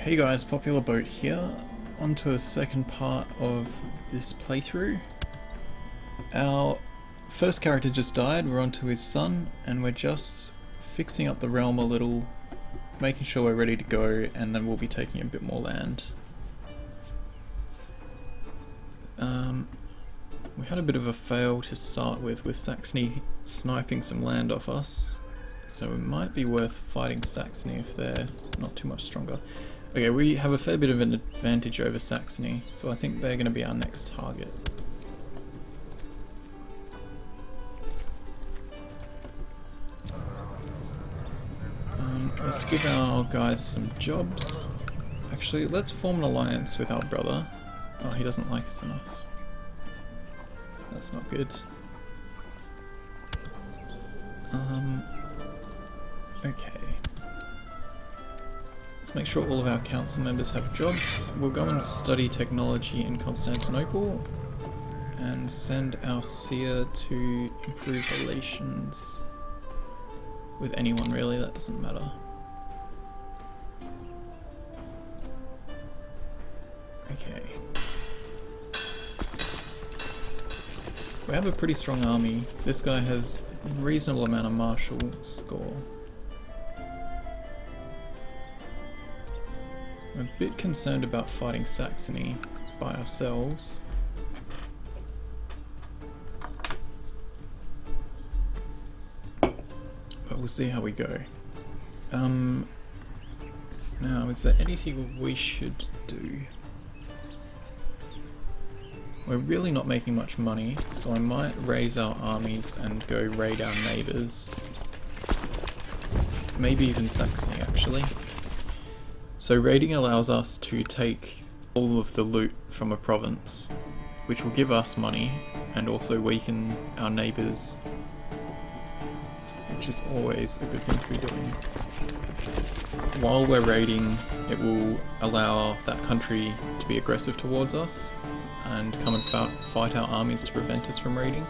Hey guys, Popular Boat here. On to the second part of this playthrough. Our first character just died, we're on to his son, and we're just fixing up the realm a little, making sure we're ready to go, and then we'll be taking a bit more land. We had a bit of a fail to start with Saxony sniping some land off us, so it might be worth fighting Saxony if they're not too much stronger. Okay, we have a fair bit of an advantage over Saxony, so I think they're going to be our next target. Let's give our guys some jobs. Actually, let's form an alliance with our brother. Oh, he doesn't like us enough. That's not good. Okay. Let's make sure all of our council members have jobs. We'll go and study technology in Constantinople and send our seer to improve relations with anyone really, that doesn't matter. Okay. We have a pretty strong army. This guy has a reasonable amount of martial score. I'm a bit concerned about fighting Saxony by ourselves. But we'll see how we go. Now, is there anything we should do? We're really not making much money, so I might raise our armies and go raid our neighbours. Maybe even Saxony, actually. So raiding allows us to take all of the loot from a province, which will give us money and also weaken our neighbours, which is always a good thing to be doing. While we're raiding, it will allow that country to be aggressive towards us and come and fight our armies to prevent us from raiding,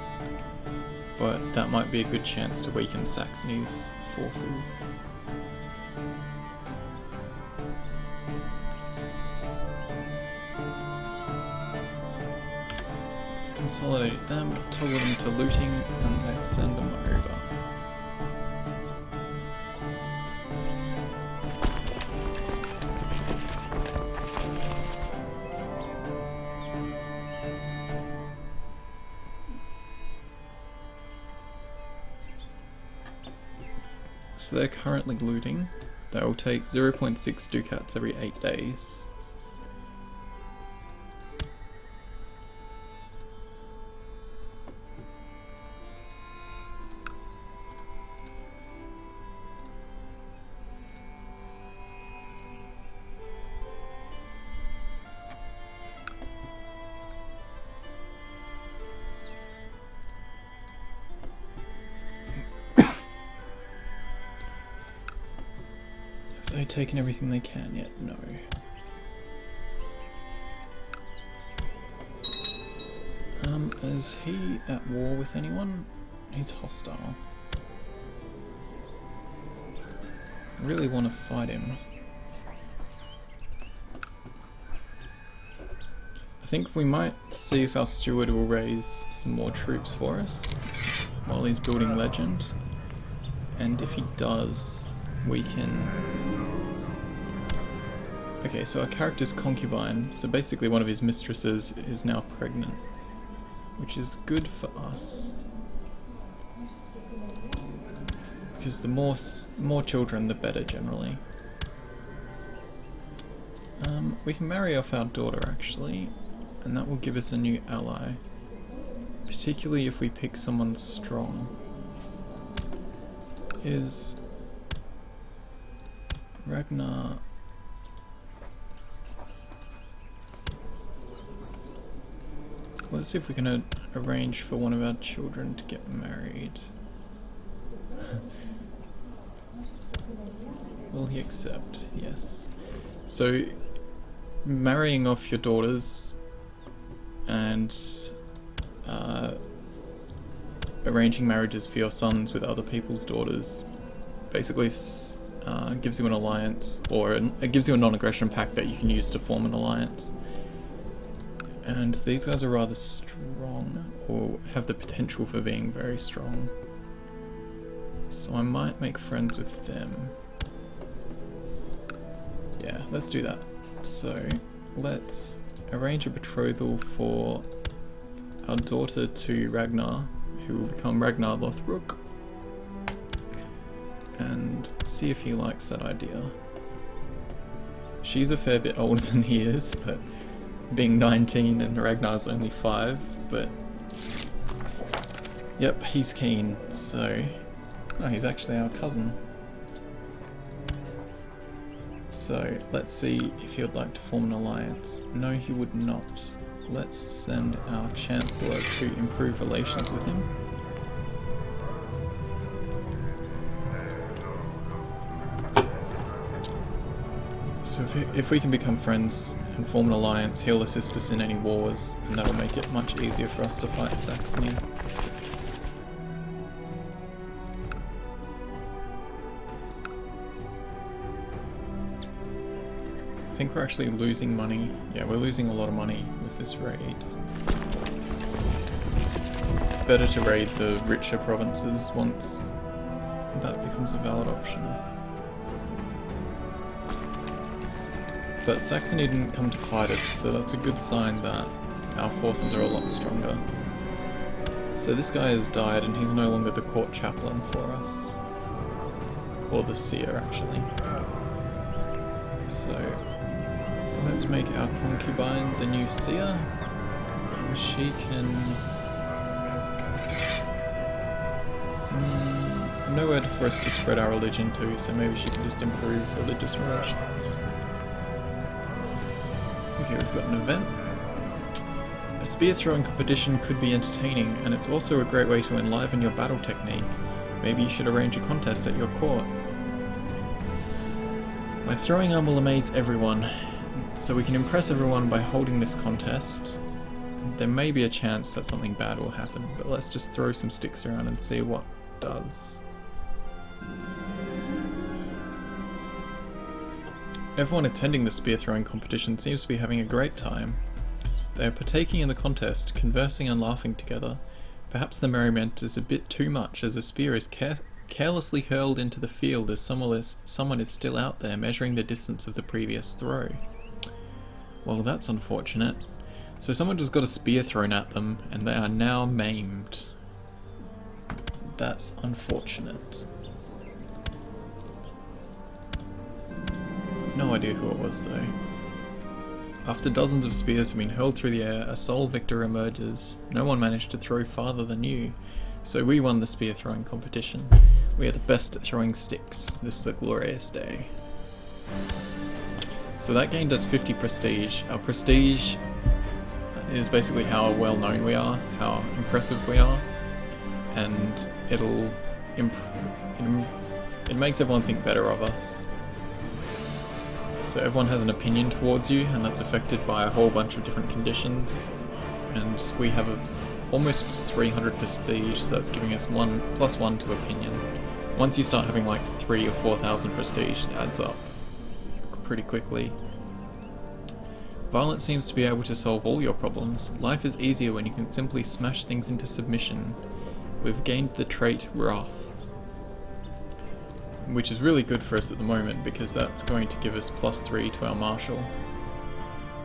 but that might be a good chance to weaken Saxony's forces. Consolidate them, toggle them to looting, and then send them over. So they're currently looting. They will take 0.6 ducats every 8 days. Have they taken everything they can yet? No. Is he at war with anyone? He's hostile. I really want to fight him. I think we might see if our steward will raise some more troops for us while he's building legend. And if he does, we can... Okay, so our character's concubine, so basically one of his mistresses is now pregnant, which is good for us. Because the more children, the better generally. We can marry off our daughter actually, and that will give us a new ally. Particularly if we pick someone strong. Is Ragnar... Let's see if we can arrange for one of our children to get married. Will he accept? Yes. So, marrying off your daughters and arranging marriages for your sons with other people's daughters basically gives you an alliance, or it gives you a non-aggression pact that you can use to form an alliance. And these guys are rather strong, or have the potential for being very strong. So I might make friends with them. Yeah, let's do that. So let's arrange a betrothal for our daughter to Ragnar, who will become Ragnar Lothbrok, and see if he likes that idea. She's a fair bit older than he is, but being 19 and Ragnar's only 5, but yep, he's keen. So oh, he's actually our cousin. So let's see if he would like to form an alliance. No, he would not. Let's send our Chancellor to improve relations with him. So if we can become friends and form an alliance, he'll assist us in any wars, and that'll make it much easier for us to fight Saxony. I think we're actually losing money. Yeah, we're losing a lot of money with this raid. It's better to raid the richer provinces once that becomes a valid option. But Saxony didn't come to fight us, so that's a good sign that our forces are a lot stronger. So this guy has died and he's no longer the court chaplain for us. Or the seer, actually. So let's make our concubine the new seer. And she can... There's nowhere for us to spread our religion to, so maybe she can just improve religious relations. Okay, we've got an event. A spear throwing competition could be entertaining, and it's also a great way to enliven your battle technique. Maybe you should arrange a contest at your court. My throwing arm will amaze everyone, so we can impress everyone by holding this contest. There may be a chance that something bad will happen, but let's just throw some sticks around and see what does. Everyone attending the spear throwing competition seems to be having a great time. They are partaking in the contest, conversing and laughing together. Perhaps the merriment is a bit too much, as a spear is carelessly hurled into the field as someone is still out there measuring the distance of the previous throw. Well, that's unfortunate. So someone just got a spear thrown at them, and they are now maimed. That's unfortunate. No idea who it was though. After dozens of spears have been hurled through the air, a sole victor emerges. No one managed to throw farther than you, so we won the spear throwing competition. We are the best at throwing sticks. This is a glorious day. So that gained us 50 prestige. Our prestige is basically how well known we are, how impressive we are, and it makes everyone think better of us. So everyone has an opinion towards you, and that's affected by a whole bunch of different conditions. And we have almost 300 prestige, so that's giving us +1 to opinion. Once you start having like 3,000 or 4,000 prestige, it adds up pretty quickly. Violence seems to be able to solve all your problems. Life is easier when you can simply smash things into submission. We've gained the trait Wrath, which is really good for us at the moment because that's going to give us +3 to our martial.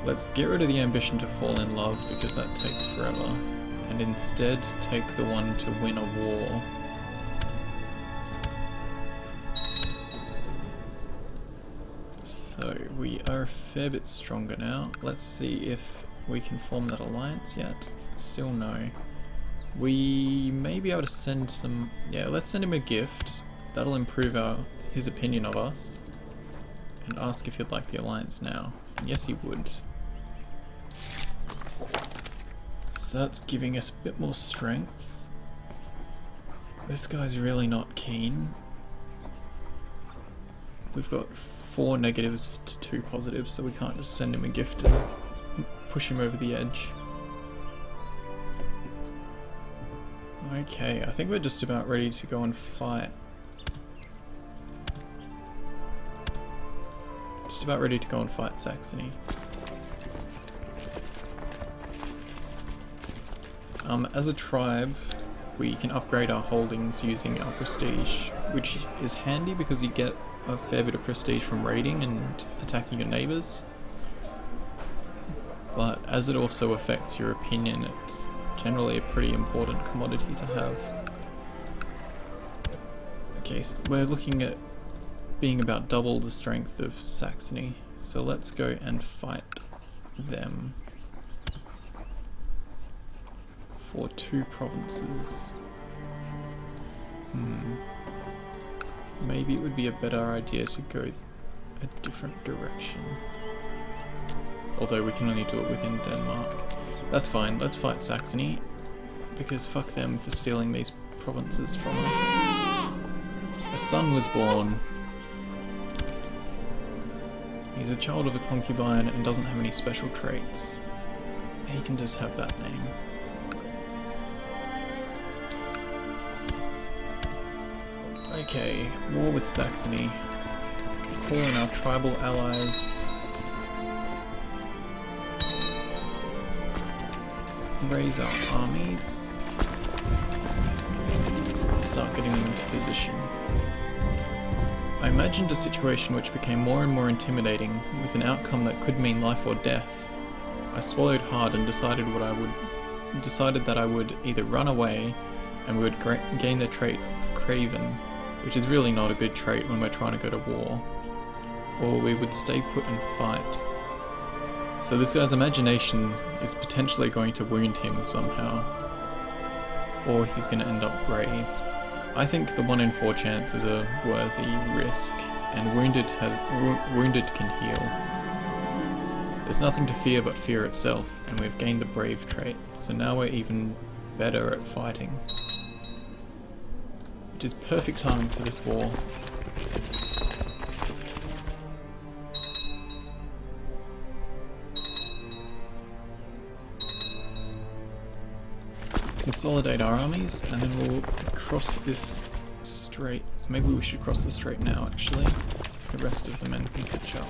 Let's get rid of the ambition to fall in love because that takes forever, and instead take the one to win a war. So we are a fair bit stronger now. Let's see if we can form that alliance yet. Still no. We may be able to send some... Yeah, let's send him a gift. That'll improve his opinion of us. And ask if he'd like the alliance now. And yes, he would. So that's giving us a bit more strength. This guy's really not keen. We've got 4 negatives to 2 positives, so we can't just send him a gift and push him over the edge. Okay, I think we're just about ready to go and fight. Just about ready to go and fight Saxony. As a tribe, we can upgrade our holdings using our prestige, which is handy because you get a fair bit of prestige from raiding and attacking your neighbours. But as it also affects your opinion, it's generally a pretty important commodity to have. Okay, so we're looking at being about double the strength of Saxony, so let's go and fight them for 2 provinces. Maybe it would be a better idea to go a different direction. Although we can only do it within Denmark. That's fine, let's fight Saxony, because fuck them for stealing these provinces from us. A son was born. He's a child of a concubine and doesn't have any special traits. He can just have that name. Okay, war with Saxony. Call in our tribal allies. Raise our armies. Start getting them into position. I imagined a situation which became more and more intimidating, with an outcome that could mean life or death. I swallowed hard and decided that I would either run away and we would gain the trait of craven, which is really not a good trait when we're trying to go to war, or we would stay put and fight. So this guy's imagination is potentially going to wound him somehow, or he's going to end up brave. I think the 1 in 4 chance is a worthy risk, and wounded can heal. There's nothing to fear but fear itself, and we've gained the brave trait, so now we're even better at fighting. Which is perfect timing for this war. Consolidate our armies, and then we'll cross this strait. Maybe we should cross the strait now, actually. The rest of the men can catch up.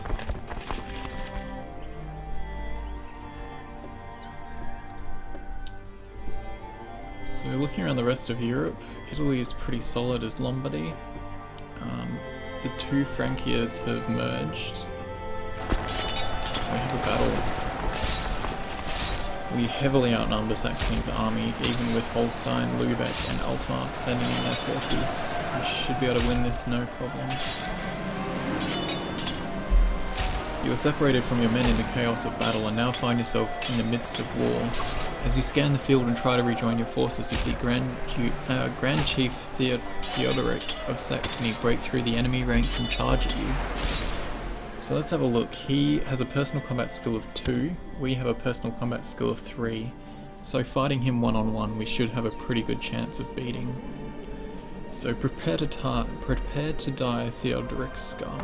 So looking around the rest of Europe, Italy is pretty solid as Lombardy. The 2 Frankias have merged. We have a battle. We heavily outnumber Saxony's army, even with Holstein, Lübeck and Altmark sending in their forces. We should be able to win this no problem. You are separated from your men in the chaos of battle and now find yourself in the midst of war. As you scan the field and try to rejoin your forces, you see Grand Chief Theodoric of Saxony break through the enemy ranks and charge at you. So let's have a look. He has a personal combat skill of 2, we have a personal combat skill of 3, so fighting him one-on-one we should have a pretty good chance of beating. So prepare to die, Theodoric's scum.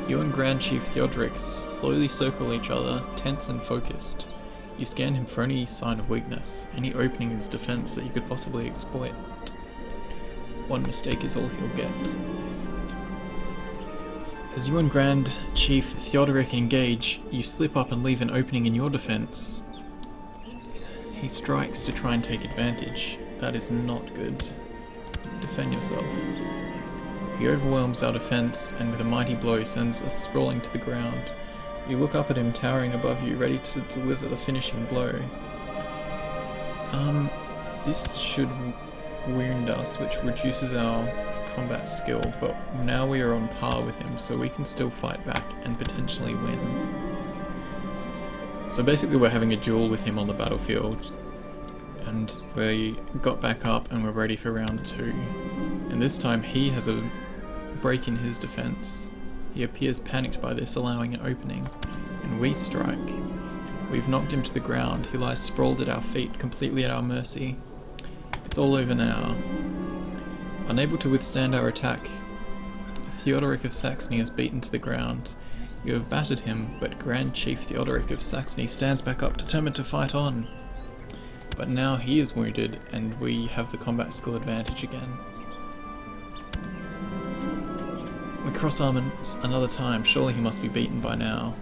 You and Grand Chief Theodoric slowly circle each other, tense and focused. You scan him for any sign of weakness, any opening in his defense that you could possibly exploit. One mistake is all he'll get. As you and Grand Chief Theodoric engage, you slip up and leave an opening in your defense. He strikes to try and take advantage. That is not good. Defend yourself. He overwhelms our defense and with a mighty blow sends us sprawling to the ground. You look up at him towering above you, ready to deliver the finishing blow. This should wound us, which reduces our combat skill, but now we are on par with him, so we can still fight back and potentially win. So basically we're having a duel with him on the battlefield, and we got back up and we're ready for round 2. And this time he has a break in his defense. He appears panicked by this, allowing an opening, and we strike. We've knocked him to the ground. He lies sprawled at our feet, completely at our mercy. It's all over now. Unable to withstand our attack, Theodoric of Saxony is beaten to the ground. You have battered him, but Grand Chief Theodoric of Saxony stands back up, determined to fight on. But now he is wounded, and we have the combat skill advantage again. We cross arms another time, surely he must be beaten by now.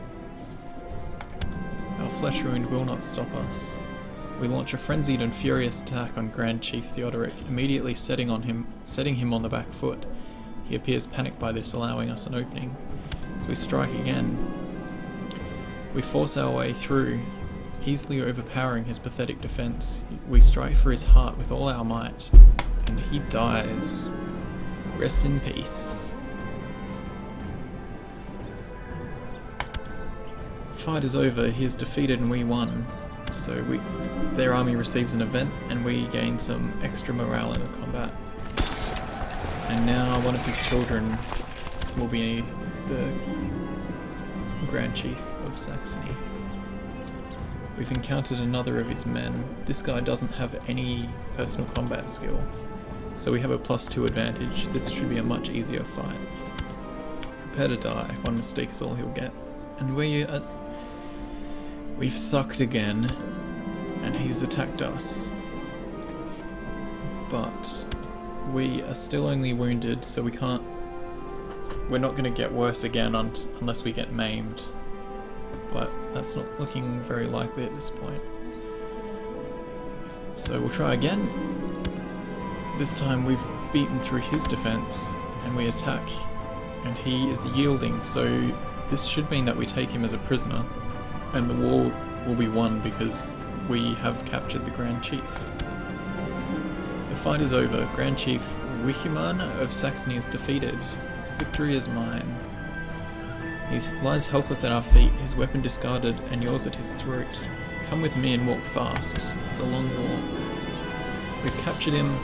Our flesh wound will not stop us. We launch a frenzied and furious attack on Grand Chief Theodoric, immediately setting him on the back foot. He appears panicked by this, allowing us an opening. So we strike again. We force our way through, easily overpowering his pathetic defense. We strike for his heart with all our might, and he dies. Rest in peace. Fight is over, he is defeated and we won. So their army receives an event and we gain some extra morale in the combat. And now one of his children will be the Grand Chief of Saxony. We've encountered another of his men. This guy doesn't have any personal combat skill, so we have a +2 advantage. This should be a much easier fight. Prepare to die. One mistake is all he'll get. And we've sucked again, and he's attacked us. But we are still only wounded, so we're not going to get worse again unless we get maimed. But that's not looking very likely at this point. So we'll try again. This time we've beaten through his defense, and we attack, and he is yielding, so this should mean that we take him as a prisoner, and the war will be won because we have captured the Grand Chief. The fight is over. Grand Chief Wichiman of Saxony is defeated. Victory is mine. He lies helpless at our feet, his weapon discarded and yours at his throat. Come with me and walk fast. It's a long walk. We've captured him.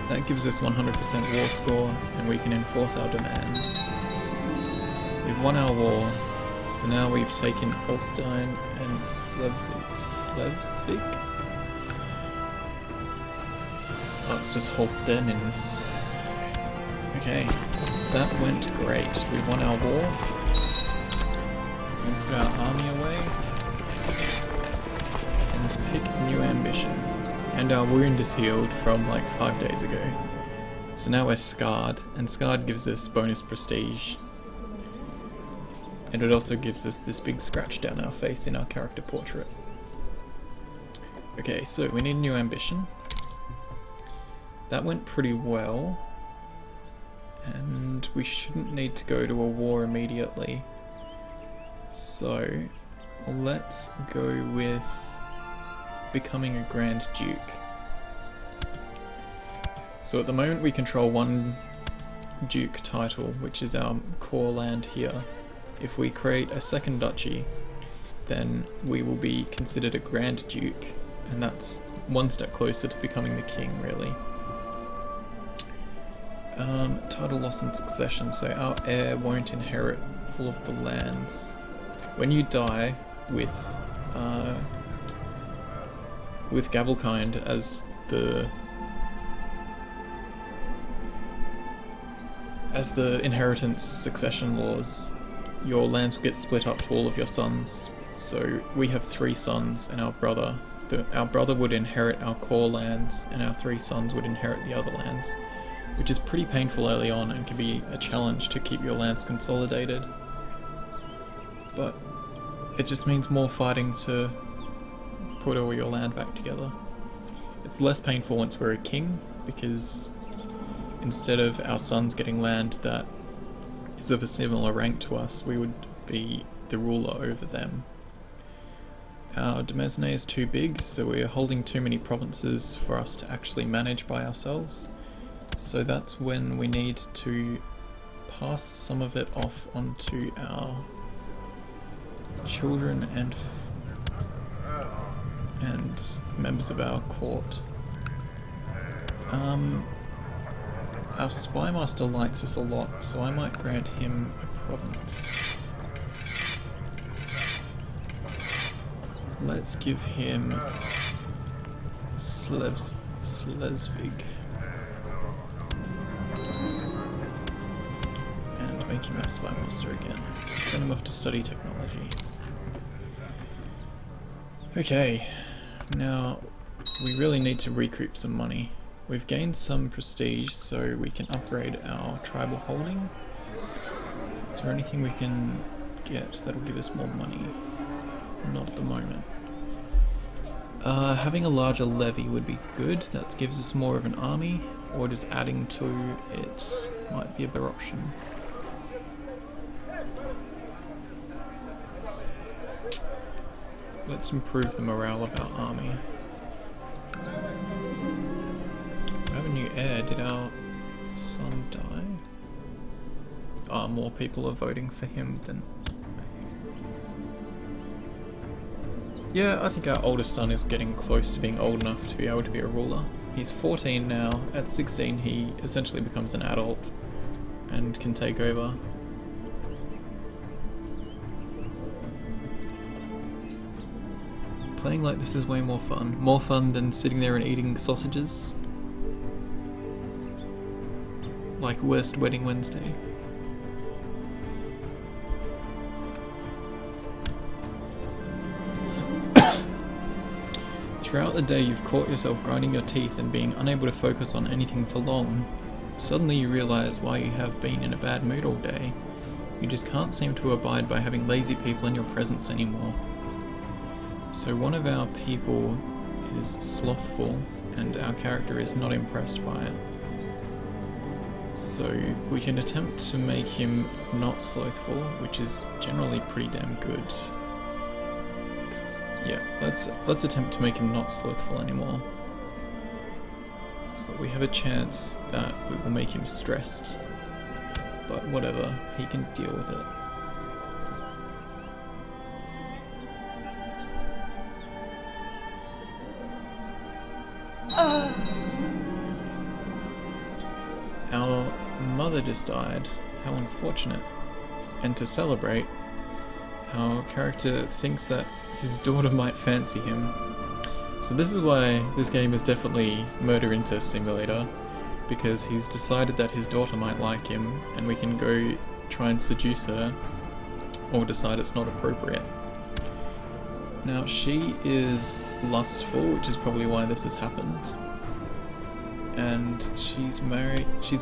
That gives us 100% war score, and we can enforce our demands. We've won our war, so now we've taken Holstein and Slesvig? Oh, it's just Holstein in this. Okay, that went great. We won our war. We put our army away. And pick a new ambition. And our wound is healed from like 5 days ago. So now we're scarred, and scarred gives us bonus prestige. And it also gives us this big scratch down our face in our character portrait. Okay, so we need a new ambition. That went pretty well. And we shouldn't need to go to a war immediately. So let's go with becoming a Grand Duke. So at the moment we control one Duke title, which is our core land here. If we create a second duchy, then we will be considered a Grand Duke, and that's one step closer to becoming the king, really. Title loss and succession, so our heir won't inherit all of the lands. When you die with Gavelkind as the inheritance succession laws, your lands will get split up to all of your sons. So we have 3 sons and our brother. Our brother would inherit our core lands, and our 3 sons would inherit the other lands, which is pretty painful early on and can be a challenge to keep your lands consolidated. But it just means more fighting to put all your land back together. It's less painful once we're a king, because instead of our sons getting land that is of a similar rank to us, we would be the ruler over them. Our demesne is too big, so we're holding too many provinces for us to actually manage by ourselves. So that's when we need to pass some of it off onto our children and members of our court. Our spy master likes us a lot, so I might grant him a province. Let's give him Slesvig. And make him our spy master again. Send him off to study technology. Okay, now we really need to recoup some money. We've gained some prestige, so we can upgrade our tribal holding. Is there anything we can get that'll give us more money? Not at the moment. Having a larger levy would be good. That gives us more of an army, or just adding to it might be a better option. Let's improve the morale of our army. We have a new heir. Did our son die? Ah, more people are voting for him than... Yeah, I think our oldest son is getting close to being old enough to be able to be a ruler. He's 14 now. At 16 he essentially becomes an adult and can take over. Playing like this is way more fun. More fun than sitting there and eating sausages. Like worst wedding Wednesday. Throughout the day you've caught yourself grinding your teeth and being unable to focus on anything for long. Suddenly you realise why you have been in a bad mood all day. You just can't seem to abide by having lazy people in your presence anymore. So one of our people is slothful and our character is not impressed by it. So we can attempt to make him not slothful, which is generally pretty damn good. Yeah, let's attempt to make him not slothful anymore. But we have a chance that we will make him stressed. But whatever, he can deal with it. Our mother just died. How unfortunate. And to celebrate, our character thinks that his daughter might fancy him. So this is why this game is definitely murder incest simulator, because he's decided that his daughter might like him and we can go try and seduce her or decide it's not appropriate. Now she is lustful, which is probably why this has happened. And she's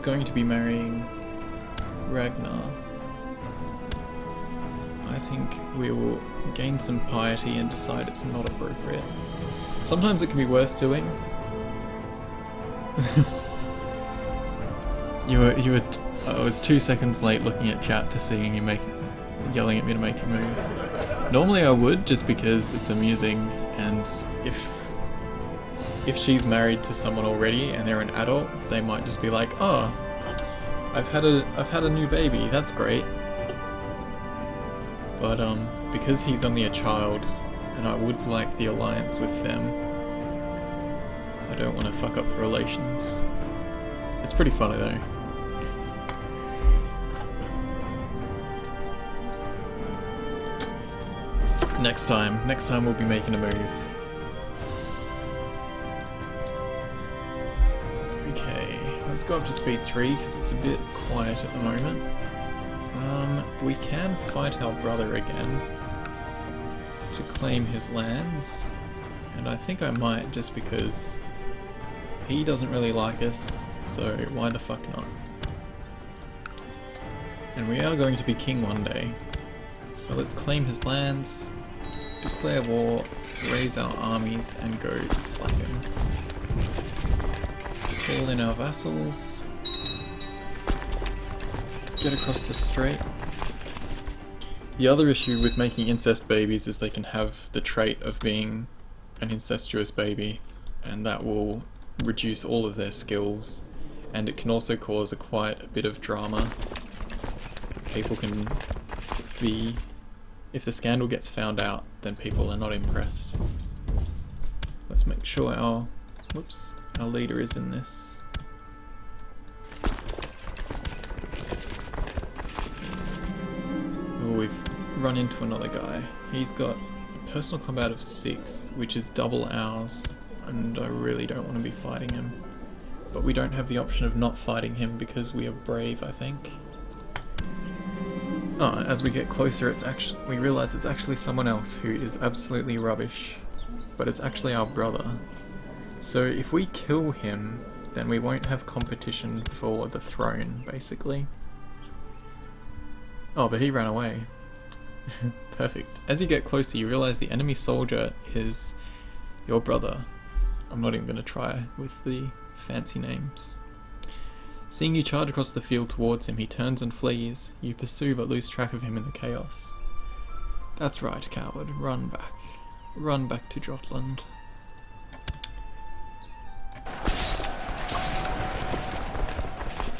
going to be marrying Ragnar. I think we will gain some piety and decide it's not appropriate. Sometimes it can be worth doing. I was 2 seconds late looking at chat to seeing you yelling at me to make a move. Normally I would, just because it's amusing, and if she's married to someone already and they're an adult, they might just be like, "Oh, I've had a new baby. That's great." But because he's only a child, and I would like the alliance with them, I don't want to fuck up the relations. It's pretty funny though. Next time we'll be making a move. Okay, let's go up to speed 3 because it's a bit quiet at the moment. We can fight our brother again to claim his lands, and I think I might, just because he doesn't really like us, so why the fuck not? And we are going to be king one day, so let's claim his lands, declare war, raise our armies, and go slap him. Call in our vassals, get across the strait. The other issue with making incest babies is they can have the trait of being an incestuous baby, and that will reduce all of their skills, and it can also cause quite a bit of drama. People can be... If the scandal gets found out, then people are not impressed. Let's make sure our leader is in this. Oh, we've run into another guy. He's got a personal combat of 6, which is double ours, and I really don't want to be fighting him. But we don't have the option of not fighting him because we are brave, I think. Oh, as we get closer, we realise it's actually someone else who is absolutely rubbish, but it's actually our brother. So if we kill him, then we won't have competition for the throne, basically. Oh, but he ran away. Perfect. As you get closer, you realize the enemy soldier is your brother. I'm not even going to try with the fancy names. Seeing you charge across the field towards him, he turns and flees. You pursue but lose track of him in the chaos. That's right, coward. Run back. Run back to Jotland.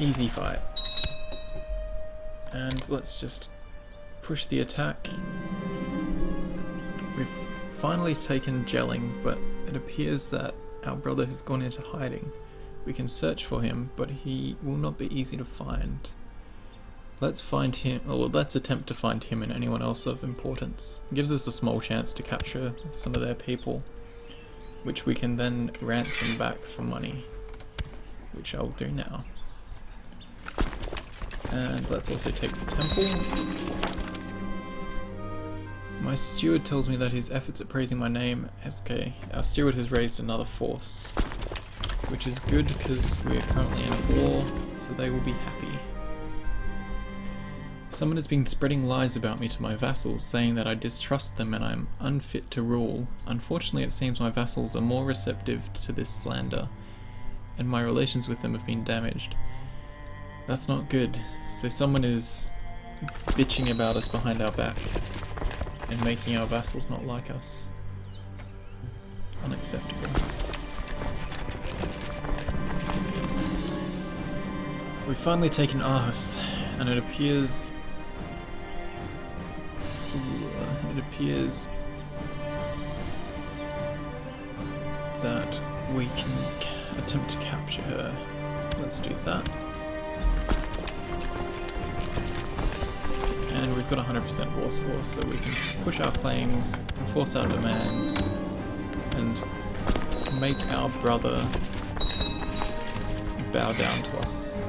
Easy fight. And let's just push the attack. We've finally taken Jelling, but it appears that our brother has gone into hiding. We can search for him, but he will not be easy to find. Let's find him, or let's attempt to find him and anyone else of importance. It gives us a small chance to capture some of their people, which we can then ransom back for money, which I'll do now. And let's also take the temple. My steward tells me that his efforts at praising my name, SK, our steward has raised another force, which is good because we are currently in a war, so they will be happy. Someone has been spreading lies about me to my vassals, saying that I distrust them and I'm unfit to rule. Unfortunately, it seems my vassals are more receptive to this slander, and my relations with them have been damaged. That's not good. So someone is bitching about us behind our back and making our vassals not like us. Unacceptable. We've finally taken Aarhus, and it appears that we can attempt to capture her. Let's do that. And we've got 100% war score, so we can push our claims, enforce our demands, and make our brother bow down to us.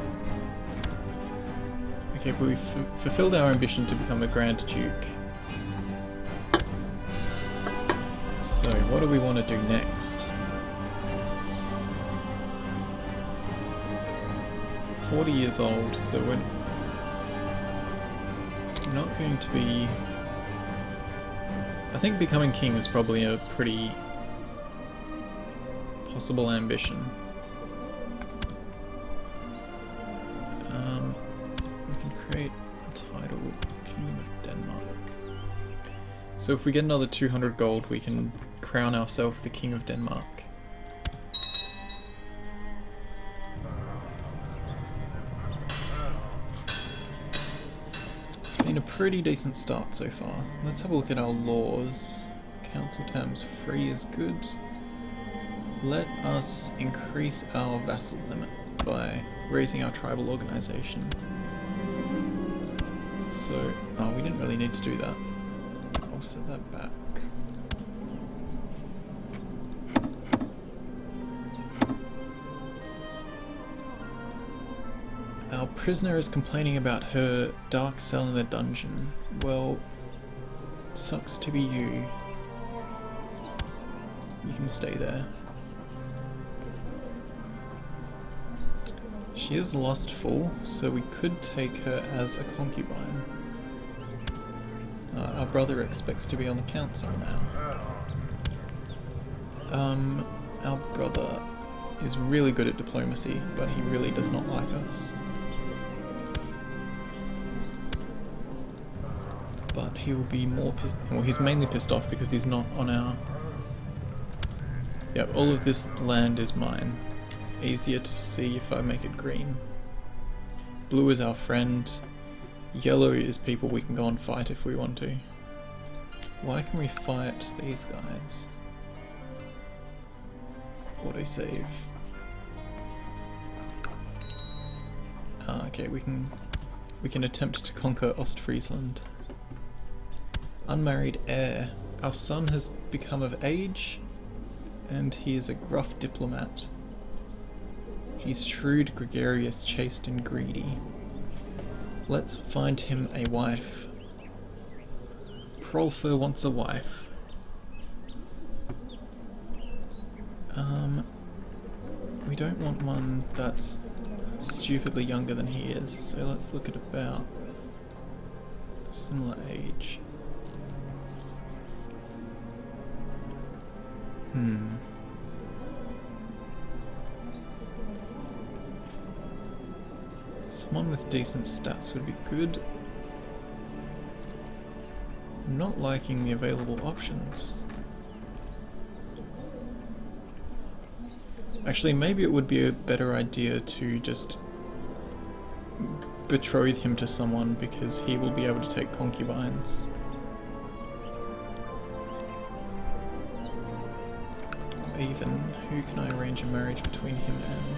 Okay, but we've fulfilled our ambition to become a Grand Duke. So, what do we want to do next? 40 years old, so we're not going to be... I think becoming king is probably a pretty possible ambition. We can create a title, Kingdom of Denmark. So if we get another 200 gold, we can crown ourselves the King of Denmark. Been a pretty decent start so far. Let's have a look at our laws. Council terms free is good. Let us increase our vassal limit by raising our tribal organization. So, oh, we didn't really need to do that. I'll set that back. Our prisoner is complaining about her dark cell in the dungeon. Well, sucks to be you. You can stay there. She is lustful, so we could take her as a concubine. Our brother expects to be on the council now. Our brother is really good at diplomacy, but he really does not like us. But he will be more pissed... Well, he's mainly pissed off because he's not on our... Yeah, all of this land is mine. Easier to see if I make it green. Blue is our friend. Yellow is people we can go and fight if we want to. Why can we fight these guys? Autosave. Okay, we can attempt to conquer Ostfriesland. Unmarried heir. Our son has become of age, and he is a gruff diplomat. He's shrewd, gregarious, chaste, and greedy. Let's find him a wife. Prolfer wants a wife. We we don't want one that's stupidly younger than he is, so let's look at about similar age. Someone with decent stats would be good. I'm not liking the available options. Actually, maybe it would be a better idea to just betroth him to someone, because he will be able to take concubines. Even, who can I arrange a marriage between him and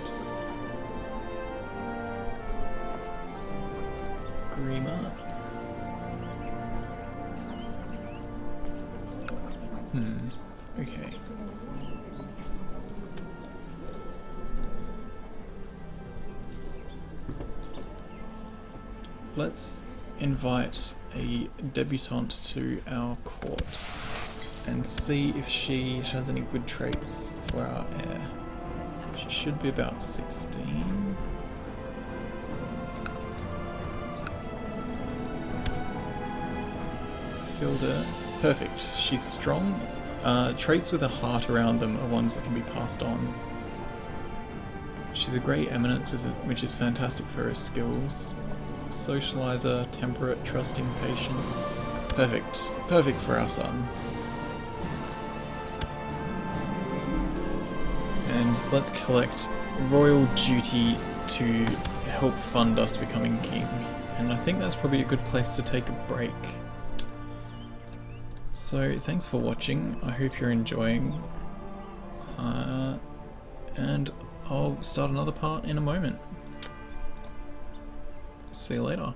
Grima? Okay. Let's invite a debutante to our court and see if she has any good traits for our heir. She should be about 16. Fielder. Perfect. She's strong. Traits with a heart around them are ones that can be passed on. She's a great eminence, which is fantastic for her skills. Socializer, temperate, trusting, patient. Perfect. Perfect for our son. And let's collect royal duty to help fund us becoming king. And I think that's probably a good place to take a break. So thanks for watching, I hope you're enjoying, and I'll start another part in a moment. See you later.